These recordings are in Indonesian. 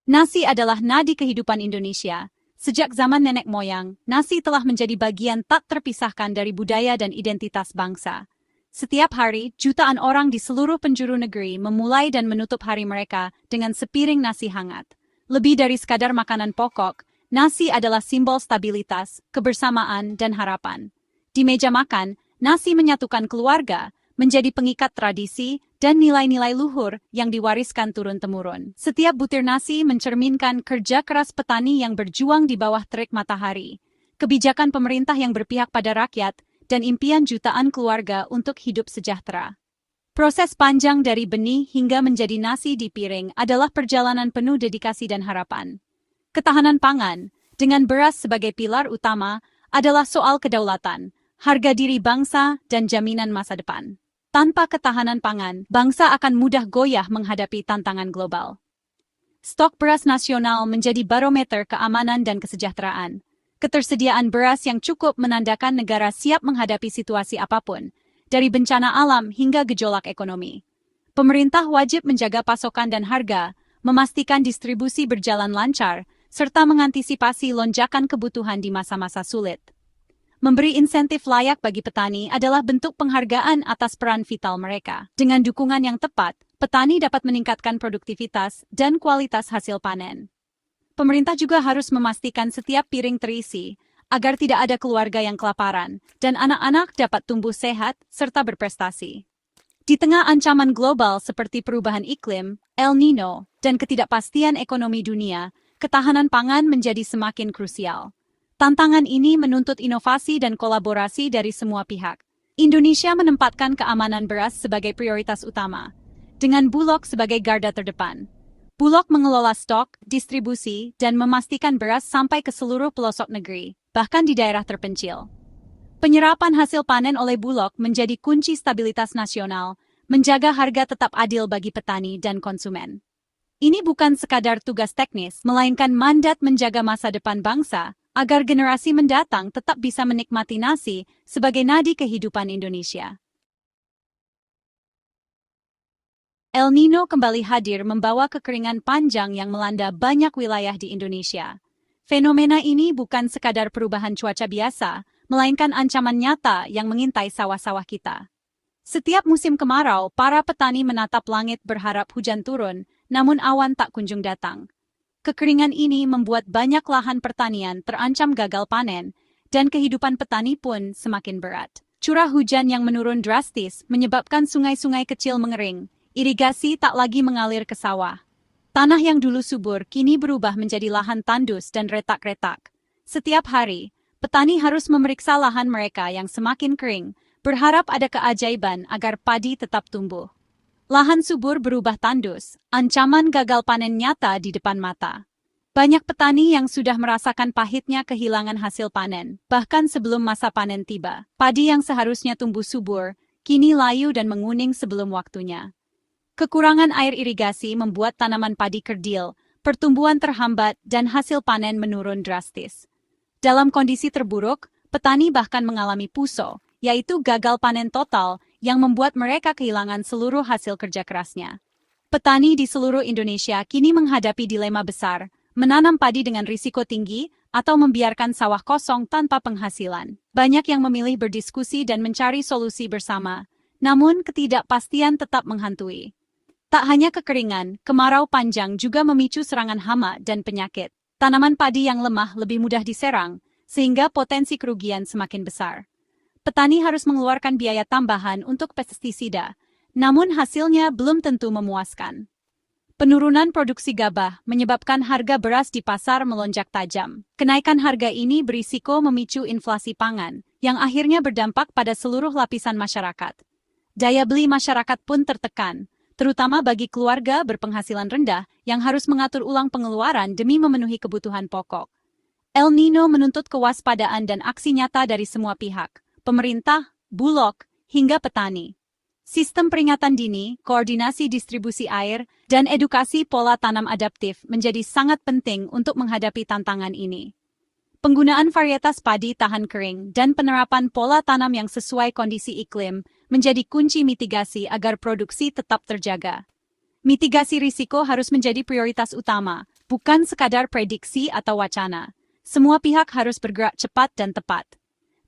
Nasi adalah nadi kehidupan Indonesia. Sejak zaman nenek moyang, nasi telah menjadi bagian tak terpisahkan dari budaya dan identitas bangsa. Setiap hari, jutaan orang di seluruh penjuru negeri memulai dan menutup hari mereka dengan sepiring nasi hangat. Lebih dari sekadar makanan pokok, nasi adalah simbol stabilitas, kebersamaan, dan harapan. Di meja makan, nasi menyatukan keluarga, menjadi pengikat tradisi dan nilai-nilai luhur yang diwariskan turun-temurun. Setiap butir nasi mencerminkan kerja keras petani yang berjuang di bawah terik matahari, kebijakan pemerintah yang berpihak pada rakyat, dan impian jutaan keluarga untuk hidup sejahtera. Proses panjang dari benih hingga menjadi nasi di piring adalah perjalanan penuh dedikasi dan harapan. Ketahanan pangan, dengan beras sebagai pilar utama, adalah soal kedaulatan, harga diri bangsa, dan jaminan masa depan. Tanpa ketahanan pangan, bangsa akan mudah goyah menghadapi tantangan global. Stok beras nasional menjadi barometer keamanan dan kesejahteraan. Ketersediaan beras yang cukup menandakan negara siap menghadapi situasi apapun, dari bencana alam hingga gejolak ekonomi. Pemerintah wajib menjaga pasokan dan harga, memastikan distribusi berjalan lancar, serta mengantisipasi lonjakan kebutuhan di masa-masa sulit. Memberi insentif layak bagi petani adalah bentuk penghargaan atas peran vital mereka. Dengan dukungan yang tepat, petani dapat meningkatkan produktivitas dan kualitas hasil panen. Pemerintah juga harus memastikan setiap piring terisi, agar tidak ada keluarga yang kelaparan, dan anak-anak dapat tumbuh sehat serta berprestasi. Di tengah ancaman global seperti perubahan iklim, El Nino, dan ketidakpastian ekonomi dunia, ketahanan pangan menjadi semakin krusial. Tantangan ini menuntut inovasi dan kolaborasi dari semua pihak. Indonesia menempatkan keamanan beras sebagai prioritas utama, dengan Bulog sebagai garda terdepan. Bulog mengelola stok, distribusi, dan memastikan beras sampai ke seluruh pelosok negeri, bahkan di daerah terpencil. Penyerapan hasil panen oleh Bulog menjadi kunci stabilitas nasional, menjaga harga tetap adil bagi petani dan konsumen. Ini bukan sekadar tugas teknis, melainkan mandat menjaga masa depan bangsa, agar generasi mendatang tetap bisa menikmati nasi sebagai nadi kehidupan Indonesia. El Nino kembali hadir membawa kekeringan panjang yang melanda banyak wilayah di Indonesia. Fenomena ini bukan sekadar perubahan cuaca biasa, melainkan ancaman nyata yang mengintai sawah-sawah kita. Setiap musim kemarau, para petani menatap langit berharap hujan turun, namun awan tak kunjung datang. Kekeringan ini membuat banyak lahan pertanian terancam gagal panen, dan kehidupan petani pun semakin berat. Curah hujan yang menurun drastis menyebabkan sungai-sungai kecil mengering, irigasi tak lagi mengalir ke sawah. Tanah yang dulu subur kini berubah menjadi lahan tandus dan retak-retak. Setiap hari, petani harus memeriksa lahan mereka yang semakin kering, berharap ada keajaiban agar padi tetap tumbuh. Lahan subur berubah tandus, ancaman gagal panen nyata di depan mata. Banyak petani yang sudah merasakan pahitnya kehilangan hasil panen, bahkan sebelum masa panen tiba. Padi yang seharusnya tumbuh subur, kini layu dan menguning sebelum waktunya. Kekurangan air irigasi membuat tanaman padi kerdil, pertumbuhan terhambat, dan hasil panen menurun drastis. Dalam kondisi terburuk, petani bahkan mengalami puso, yaitu gagal panen total, yang membuat mereka kehilangan seluruh hasil kerja kerasnya. Petani di seluruh Indonesia kini menghadapi dilema besar, menanam padi dengan risiko tinggi atau membiarkan sawah kosong tanpa penghasilan. Banyak yang memilih berdiskusi dan mencari solusi bersama, namun ketidakpastian tetap menghantui. Tak hanya kekeringan, kemarau panjang juga memicu serangan hama dan penyakit. Tanaman padi yang lemah lebih mudah diserang, sehingga potensi kerugian semakin besar. Petani harus mengeluarkan biaya tambahan untuk pestisida, namun hasilnya belum tentu memuaskan. Penurunan produksi gabah menyebabkan harga beras di pasar melonjak tajam. Kenaikan harga ini berisiko memicu inflasi pangan, yang akhirnya berdampak pada seluruh lapisan masyarakat. Daya beli masyarakat pun tertekan, terutama bagi keluarga berpenghasilan rendah yang harus mengatur ulang pengeluaran demi memenuhi kebutuhan pokok. El Nino menuntut kewaspadaan dan aksi nyata dari semua pihak. Pemerintah, Bulog, hingga petani. Sistem peringatan dini, koordinasi distribusi air, dan edukasi pola tanam adaptif menjadi sangat penting untuk menghadapi tantangan ini. Penggunaan varietas padi tahan kering dan penerapan pola tanam yang sesuai kondisi iklim menjadi kunci mitigasi agar produksi tetap terjaga. Mitigasi risiko harus menjadi prioritas utama, bukan sekadar prediksi atau wacana. Semua pihak harus bergerak cepat dan tepat.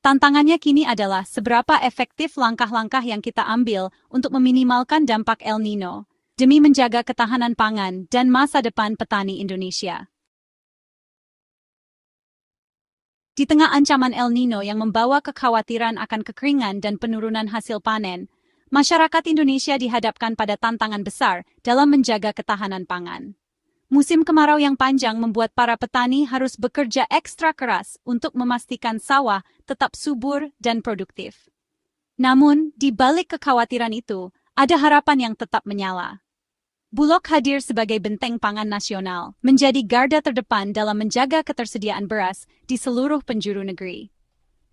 Tantangannya kini adalah seberapa efektif langkah-langkah yang kita ambil untuk meminimalkan dampak El Nino, demi menjaga ketahanan pangan dan masa depan petani Indonesia. Di tengah ancaman El Nino yang membawa kekhawatiran akan kekeringan dan penurunan hasil panen, masyarakat Indonesia dihadapkan pada tantangan besar dalam menjaga ketahanan pangan. Musim kemarau yang panjang membuat para petani harus bekerja ekstra keras untuk memastikan sawah tetap subur dan produktif. Namun, di balik kekhawatiran itu, ada harapan yang tetap menyala. Bulog hadir sebagai benteng pangan nasional, menjadi garda terdepan dalam menjaga ketersediaan beras di seluruh penjuru negeri.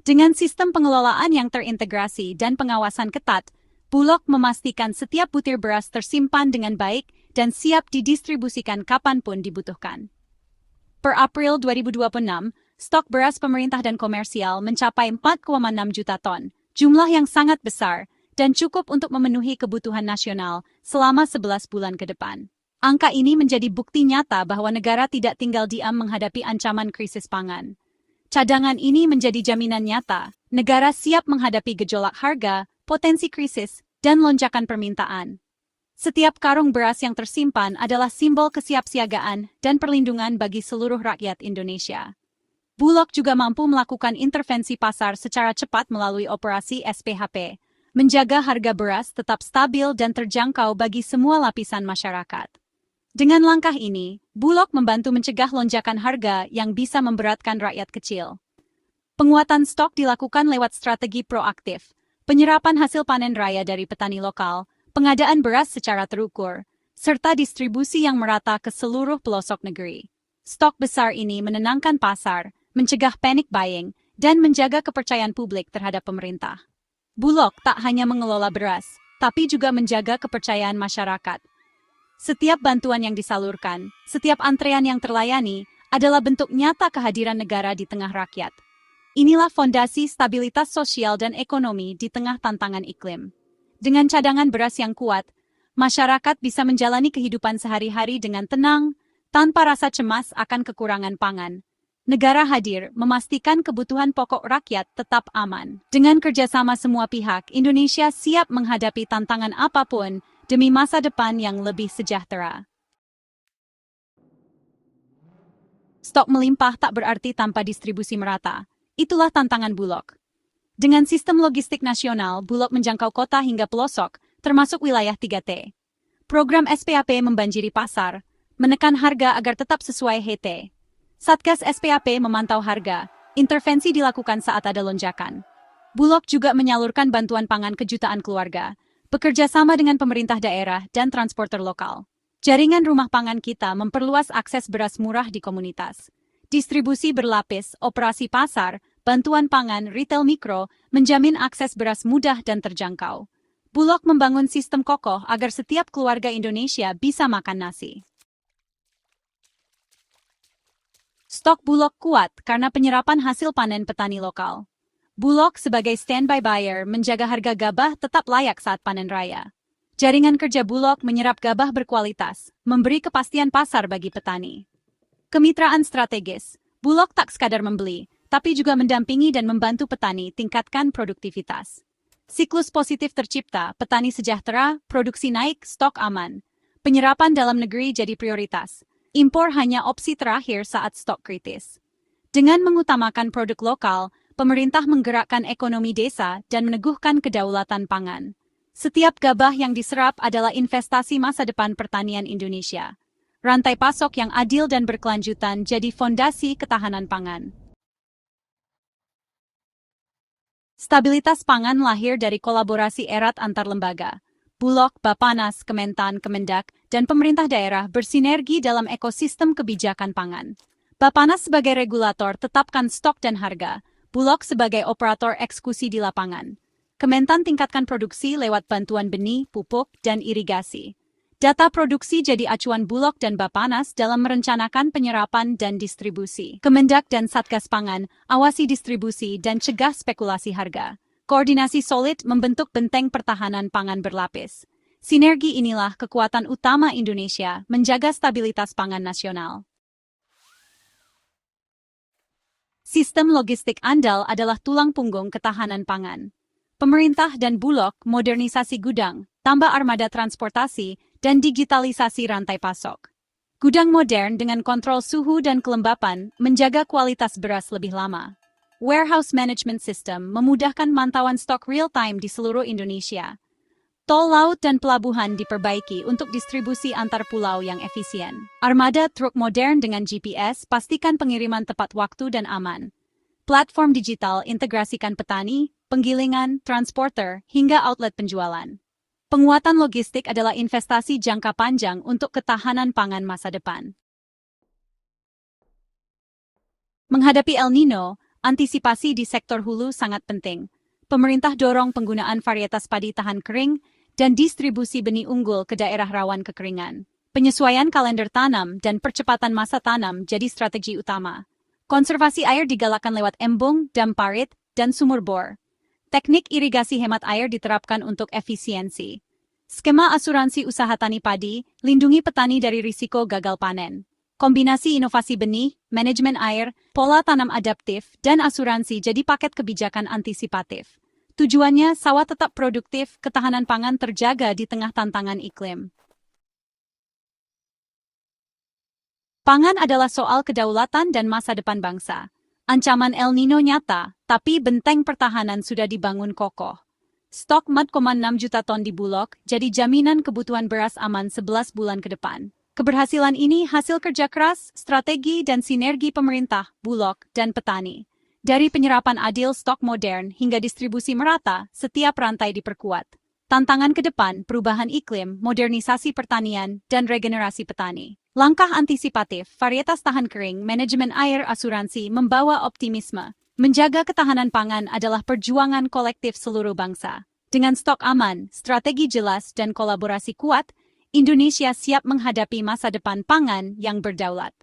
Dengan sistem pengelolaan yang terintegrasi dan pengawasan ketat, Bulog memastikan setiap butir beras tersimpan dengan baik dan siap didistribusikan kapanpun dibutuhkan. Per April 2026, stok beras pemerintah dan komersial mencapai 4,6 juta ton, jumlah yang sangat besar dan cukup untuk memenuhi kebutuhan nasional selama 11 bulan ke depan. Angka ini menjadi bukti nyata bahwa negara tidak tinggal diam menghadapi ancaman krisis pangan. Cadangan ini menjadi jaminan nyata, negara siap menghadapi gejolak harga, potensi krisis, dan lonjakan permintaan. Setiap karung beras yang tersimpan adalah simbol kesiapsiagaan dan perlindungan bagi seluruh rakyat Indonesia. Bulog juga mampu melakukan intervensi pasar secara cepat melalui operasi SPHP, menjaga harga beras tetap stabil dan terjangkau bagi semua lapisan masyarakat. Dengan langkah ini, Bulog membantu mencegah lonjakan harga yang bisa memberatkan rakyat kecil. Penguatan stok dilakukan lewat strategi proaktif, penyerapan hasil panen raya dari petani lokal, pengadaan beras secara terukur, serta distribusi yang merata ke seluruh pelosok negeri. Stok besar ini menenangkan pasar, mencegah panic buying, dan menjaga kepercayaan publik terhadap pemerintah. Bulog tak hanya mengelola beras, tapi juga menjaga kepercayaan masyarakat. Setiap bantuan yang disalurkan, setiap antrean yang terlayani, adalah bentuk nyata kehadiran negara di tengah rakyat. Inilah fondasi stabilitas sosial dan ekonomi di tengah tantangan iklim. Dengan cadangan beras yang kuat, masyarakat bisa menjalani kehidupan sehari-hari dengan tenang, tanpa rasa cemas akan kekurangan pangan. Negara hadir memastikan kebutuhan pokok rakyat tetap aman. Dengan kerjasama semua pihak, Indonesia siap menghadapi tantangan apapun demi masa depan yang lebih sejahtera. Stok melimpah tak berarti tanpa distribusi merata. Itulah tantangan Bulog. Dengan sistem logistik nasional, Bulog menjangkau kota hingga pelosok, termasuk wilayah 3T. Program SPAP membanjiri pasar, menekan harga agar tetap sesuai HT. Satgas SPAP memantau harga, intervensi dilakukan saat ada lonjakan. Bulog juga menyalurkan bantuan pangan ke jutaan keluarga, bekerja sama dengan pemerintah daerah dan transporter lokal. Jaringan rumah pangan kita memperluas akses beras murah di komunitas. Distribusi berlapis, operasi pasar, bantuan pangan, retail mikro, menjamin akses beras mudah dan terjangkau. Bulog membangun sistem kokoh agar setiap keluarga Indonesia bisa makan nasi. Stok Bulog kuat karena penyerapan hasil panen petani lokal. Bulog sebagai standby buyer menjaga harga gabah tetap layak saat panen raya. Jaringan kerja Bulog menyerap gabah berkualitas, memberi kepastian pasar bagi petani. Kemitraan strategis, Bulog tak sekadar membeli, tapi juga mendampingi dan membantu petani tingkatkan produktivitas. Siklus positif tercipta, petani sejahtera, produksi naik, stok aman. Penyerapan dalam negeri jadi prioritas. Impor hanya opsi terakhir saat stok kritis. Dengan mengutamakan produk lokal, pemerintah menggerakkan ekonomi desa dan meneguhkan kedaulatan pangan. Setiap gabah yang diserap adalah investasi masa depan pertanian Indonesia. Rantai pasok yang adil dan berkelanjutan jadi fondasi ketahanan pangan. Stabilitas pangan lahir dari kolaborasi erat antar lembaga. Bulog, Bapanas, Kementan, Kemendak, dan pemerintah daerah bersinergi dalam ekosistem kebijakan pangan. Bapanas sebagai regulator tetapkan stok dan harga, Bulog sebagai operator eksekusi di lapangan. Kementan tingkatkan produksi lewat bantuan benih, pupuk, dan irigasi. Data produksi jadi acuan Bulog dan Bapanas dalam merencanakan penyerapan dan distribusi. Kemendak dan Satgas Pangan awasi distribusi dan cegah spekulasi harga. Koordinasi solid membentuk benteng pertahanan pangan berlapis. Sinergi inilah kekuatan utama Indonesia menjaga stabilitas pangan nasional. Sistem logistik andal adalah tulang punggung ketahanan pangan. Pemerintah dan Bulog modernisasi gudang, tambah armada transportasi, dan digitalisasi rantai pasok. Gudang modern dengan kontrol suhu dan kelembapan menjaga kualitas beras lebih lama. Warehouse Management System memudahkan mantauan stok real-time di seluruh Indonesia. Tol laut dan pelabuhan diperbaiki untuk distribusi antar pulau yang efisien. Armada truk modern dengan GPS pastikan pengiriman tepat waktu dan aman. Platform digital integrasikan petani, penggilingan, transporter, hingga outlet penjualan. Penguatan logistik adalah investasi jangka panjang untuk ketahanan pangan masa depan. Menghadapi El Nino, antisipasi di sektor hulu sangat penting. Pemerintah dorong penggunaan varietas padi tahan kering dan distribusi benih unggul ke daerah rawan kekeringan. Penyesuaian kalender tanam dan percepatan masa tanam jadi strategi utama. Konservasi air digalakkan lewat embung, dam parit, dan sumur bor. Teknik irigasi hemat air diterapkan untuk efisiensi. Skema asuransi usaha tani padi, lindungi petani dari risiko gagal panen. Kombinasi inovasi benih, manajemen air, pola tanam adaptif, dan asuransi jadi paket kebijakan antisipatif. Tujuannya sawah tetap produktif, ketahanan pangan terjaga di tengah tantangan iklim. Pangan adalah soal kedaulatan dan masa depan bangsa. Ancaman El Nino nyata, tapi benteng pertahanan sudah dibangun kokoh. Stok 4,6 juta ton di Bulog jadi jaminan kebutuhan beras aman 11 bulan ke depan. Keberhasilan ini hasil kerja keras, strategi, dan sinergi pemerintah, Bulog, dan petani. Dari penyerapan adil stok modern hingga distribusi merata, setiap rantai diperkuat. Tantangan ke depan, perubahan iklim, modernisasi pertanian, dan regenerasi petani. Langkah antisipatif, varietas tahan kering, manajemen air, asuransi, membawa optimisme. Menjaga ketahanan pangan adalah perjuangan kolektif seluruh bangsa. Dengan stok aman, strategi jelas, dan kolaborasi kuat, Indonesia siap menghadapi masa depan pangan yang berdaulat.